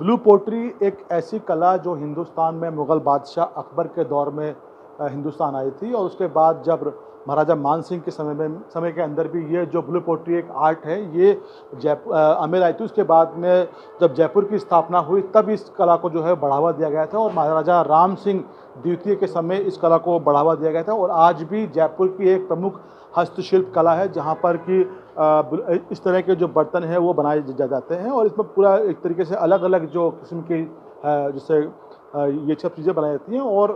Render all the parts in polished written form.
Blue pottery एक ऐसी कला जो हिंदुस्तान में मुग़ल बादशाह अकबर के दौर में हिंदुस्तान आई थी, और उसके बाद जब महाराजा मान सिंह के समय के अंदर भी ये जो ब्लू पोट्री एक आर्ट है ये अमेर आई थी। उसके बाद में जब जयपुर की स्थापना हुई तब इस कला को जो है बढ़ावा दिया गया था, और महाराजा राम सिंह द्वितीय के समय इस कला को बढ़ावा दिया गया था। और आज भी जयपुर की एक प्रमुख हस्तशिल्प कला है जहाँ पर कि इस तरह के जो बर्तन हैं वो बनाए जाते हैं, और इसमें पूरा एक तरीके से अलग अलग जो किस्म की जैसे ये सब चीज़ें बनाई जाती हैं, और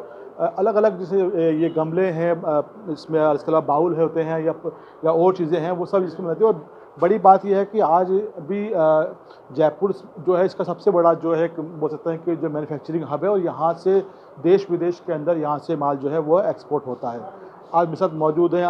अलग अलग जैसे ये गमले हैं, इसमें इसके अलावा बाउल है होते हैं या और चीज़ें हैं, वो सब इसमें बनती है। और बड़ी बात यह है कि आज भी जयपुर जो है इसका सबसे बड़ा जो है बोल सकते हैं कि जो मैन्युफैक्चरिंग हब है, और यहाँ से देश विदेश के अंदर यहाँ से माल जो है वो एक्सपोर्ट होता है। आज मेरे साथ मौजूद हैं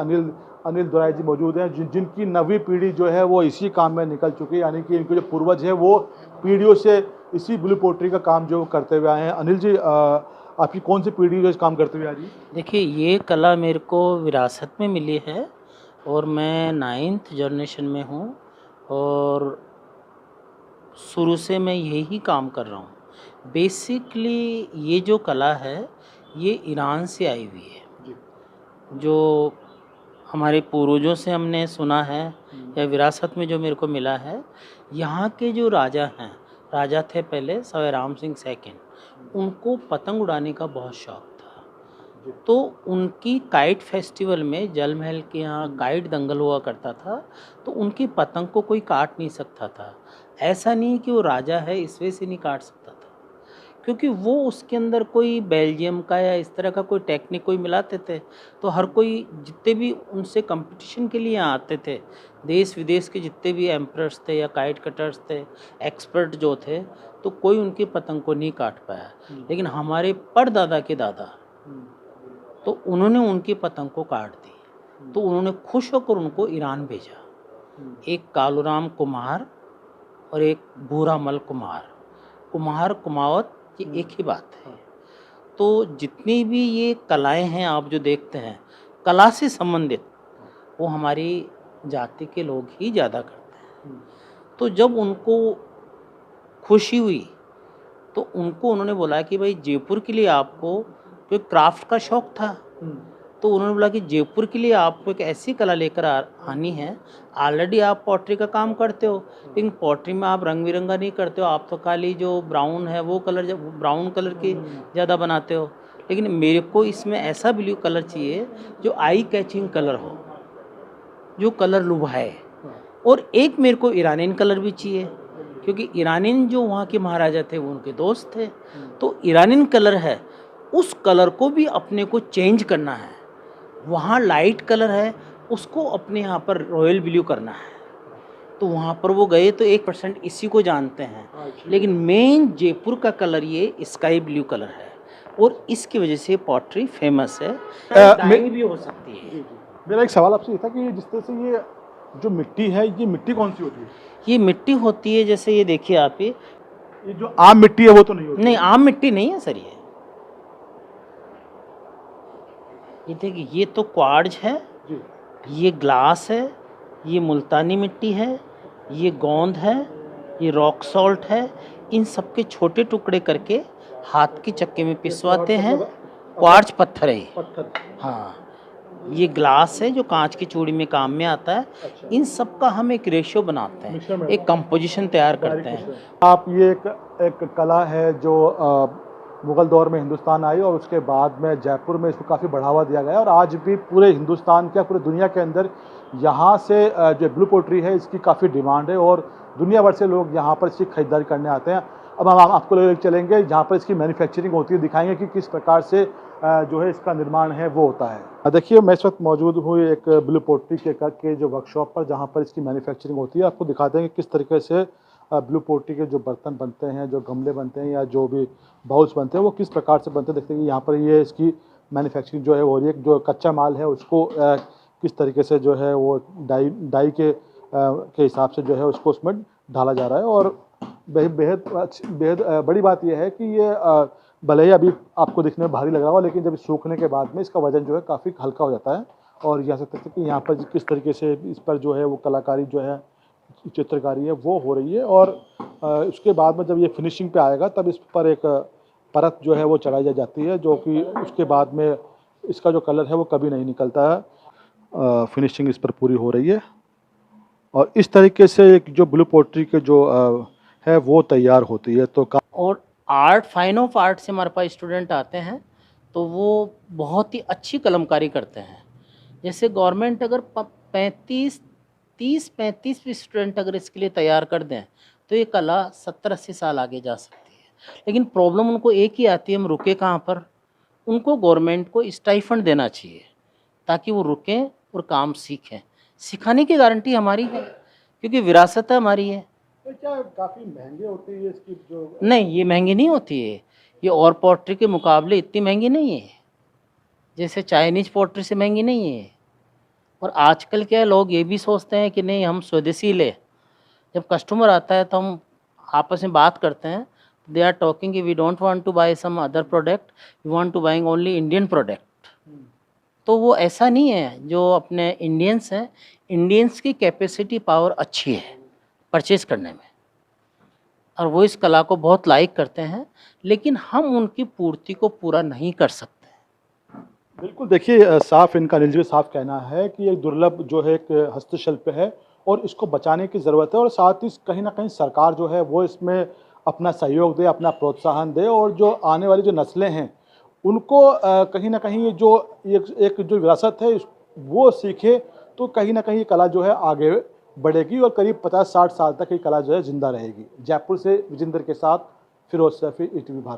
अनिल दुराई जी मौजूद हैं, जिनकी नवी पीढ़ी जो है वो इसी काम में निकल चुकी है, यानी कि इनके जो पूर्वज हैं वो पीढ़ियों से इसी ब्लू पोट्री का काम जो करते हुए आए हैं। अनिल जी, आपकी कौन सी पीढ़ी जो इस काम करते हुए आ रही है? देखिए, ये कला मेरे को विरासत में मिली है और मैं 9th जनरेशन में हूँ, और शुरू से मैं यही काम कर रहा हूँ। बेसिकली ये जो कला है ये ईरान से आई हुई है, जो हमारे पूर्वजों से हमने सुना है या विरासत में जो मेरे को मिला है। यहाँ के जो राजा थे पहले सवाई राम सिंह सेकंड, उनको पतंग उड़ाने का बहुत शौक था। तो उनकी काइट फेस्टिवल में जल महल के यहाँ काइट दंगल हुआ करता था, तो उनकी पतंग को कोई काट नहीं सकता था। ऐसा नहीं कि वो राजा है इस वजह से नहीं काट सकता था, क्योंकि वो उसके अंदर कोई बेल्जियम का या इस तरह का कोई टेक्निक कोई मिलाते थे। तो हर कोई जितने भी उनसे कंपटीशन के लिए आते थे, देश विदेश के जितने भी एम्परर्स थे या काइट कटर्स थे, एक्सपर्ट जो थे, तो कोई उनकी पतंग को नहीं काट पाया। लेकिन हमारे परदादा के दादा, तो उन्होंने उनकी पतंग को काट दी। तो उन्होंने खुश होकर उनको ईरान भेजा। एक कालूराम कुमार और एक भूरामल कुमार कुमावत, ये एक ही बात है। तो जितनी भी ये कलाएं हैं आप जो देखते हैं, कला से संबंधित, वो हमारी जाति के लोग ही ज़्यादा करते हैं। तो जब उनको खुशी हुई तो उन्होंने बोला कि भाई जयपुर के लिए आपको, क्योंकि क्राफ्ट का शौक था, तो उन्होंने बोला कि जयपुर के लिए आपको एक ऐसी कला लेकर आनी है। ऑलरेडी आप पॉटरी का काम करते हो, लेकिन पॉटरी में आप रंग बिरंगा नहीं करते हो, आप तो खाली जो ब्राउन है वो कलर, ब्राउन कलर की ज़्यादा बनाते हो। लेकिन मेरे को इसमें ऐसा ब्लू कलर चाहिए जो आई कैचिंग कलर हो, जो कलर लुभाए। और एक मेरे को ईरानियन कलर भी चाहिए, क्योंकि ईरानियन जो वहाँ के महाराजा थे वो उनके दोस्त थे। तो ईरानियन कलर है, उस कलर को भी अपने को चेंज करना है। वहाँ लाइट कलर है, उसको अपने यहाँ पर रॉयल ब्लू करना है। तो वहाँ पर वो गए तो 1% इसी को जानते हैं, लेकिन मेन जयपुर का कलर ये स्काई ब्लू कलर है, और इसकी वजह से पॉटरी फेमस है। डाइंग भी हो सकती है। मेरा एक सवाल आपसे ये था कि जिस तरह से ये जो मिट्टी है, ये मिट्टी कौन सी होती है? ये मिट्टी होती है, जैसे ये देखिए आप, ये जो आम मिट्टी है वो तो नहीं होती? नहीं, आम मिट्टी नहीं है सर। ये देखिए, ये तो क्वार्ट्ज है, ये ग्लास है, ये मुल्तानी मिट्टी है, ये गोंद है, ये रॉक सॉल्ट है। इन सब के छोटे टुकड़े करके हाथ के चक्के में पिसवाते हैं। क्वार्ट्ज पत्थर है ये। हाँ, ये ग्लास है जो कांच की चूड़ी में काम में आता है। इन सब का हम एक रेशियो बनाते हैं, एक कंपोजिशन तैयार करते हैं। आप ये एक कला है जो मुग़ल दौर में हिंदुस्तान आई, और उसके बाद में जयपुर में इसको काफ़ी बढ़ावा दिया गया, और आज भी पूरे हिंदुस्तान क्या पूरे दुनिया के अंदर यहाँ से जो ब्लू पोट्री है इसकी काफ़ी डिमांड है, और दुनिया भर से लोग यहाँ पर इसकी खरीदारी करने आते हैं। अब हम आपको लेकर चलेंगे जहाँ पर इसकी मैन्युफैक्चरिंग होती है, दिखाएंगे कि किस प्रकार से जो है इसका निर्माण है वो होता है। देखिए, मैं इस वक्त मौजूद हूँ एक ब्लू पोट्री के जो वर्कशॉप पर, जहाँ पर इसकी मैन्युफैक्चरिंग होती है। आपको दिखाते हैं कि किस तरीके से ब्लू पोट्री के जो बर्तन बनते हैं, जो गमले बनते हैं या जो भी बाउल्स बनते हैं, वो किस प्रकार से बनते हैं। देखते हैं कि यहाँ पर ये इसकी मैन्युफैक्चरिंग जो है हो रही है। जो कच्चा माल है उसको किस तरीके से जो है वो डाई के हिसाब से जो है उसको उसमें ढाला जा रहा है। और बेहद बड़ी बात यह है कि ये भले ही अभी आपको दिखने में भारी लग रहा हो, लेकिन जब सूखने के बाद में इसका वजन जो है काफ़ी हल्का हो जाता है। और यहाँ से तक कि यहाँ पर किस तरीके से इस पर जो है वो कलाकारी जो है चित्रकारी है वो हो रही है, और उसके बाद में जब ये फिनिशिंग पे आएगा तब इस पर एक परत जो है वो चढ़ाई जाती है, जो कि उसके बाद में इसका जो कलर है वो कभी नहीं निकलता है। फिनिशिंग इस पर पूरी हो रही है और इस तरीके से एक जो ब्लू पोट्री के जो है वो तैयार होती है। तो और आर्ट, फाइन ऑफ आर्ट से हमारे पास स्टूडेंट आते हैं तो वो बहुत ही अच्छी कलमकारी करते हैं। जैसे गवर्नमेंट अगर 30-35 भी स्टूडेंट अगर इसके लिए तैयार कर दें तो ये कला 70-80 साल आगे जा सकती है। लेकिन प्रॉब्लम उनको एक ही आती है, हम रुके कहाँ पर। उनको गवर्नमेंट को स्टाइफंड देना चाहिए ताकि वो रुकें और काम सीखें। सिखाने की गारंटी हमारी है क्योंकि विरासत हमारी है। तो क्या काफ़ी महंगे होती है इसकी जो? नहीं, ये महंगी नहीं होती है, ये और पॉटरी के मुकाबले इतनी महंगी नहीं है, जैसे चाइनीज पॉटरी से महंगी नहीं है। और आजकल क्या लोग ये भी सोचते हैं कि नहीं हम स्वदेशी ले। जब कस्टमर आता है तो हम आपस में बात करते हैं, दे आर टॉकिंग कि we don't want to buy some other product, we want to buying only Indian product. तो वो ऐसा नहीं है, जो अपने इंडियंस हैं, इंडियंस की कैपेसिटी पावर अच्छी है परचेज़ करने में और वो इस कला को बहुत लाइक करते हैं, लेकिन हम उनकी पूर्ति को पूरा नहीं कर सकते। बिल्कुल, देखिए साफ इनका अनिल जी का साफ कहना है कि ये दुर्लभ जो है एक हस्तशिल्प है और इसको बचाने की ज़रूरत है, और साथ ही कहीं न कहीं सरकार जो है वो इसमें अपना सहयोग दे, अपना प्रोत्साहन दे, और जो आने वाली जो नस्लें हैं उनको कहीं न कहीं ये जो एक जो विरासत है वो सीखे, तो कहीं न कहीं ये कला जो है आगे बढ़ेगी और करीब 50-60 साल तक ये कला जो है ज़िंदा रहेगी। जयपुर से विजेंद्र के साथ फिरोज सैफी, ईटीवी भारत।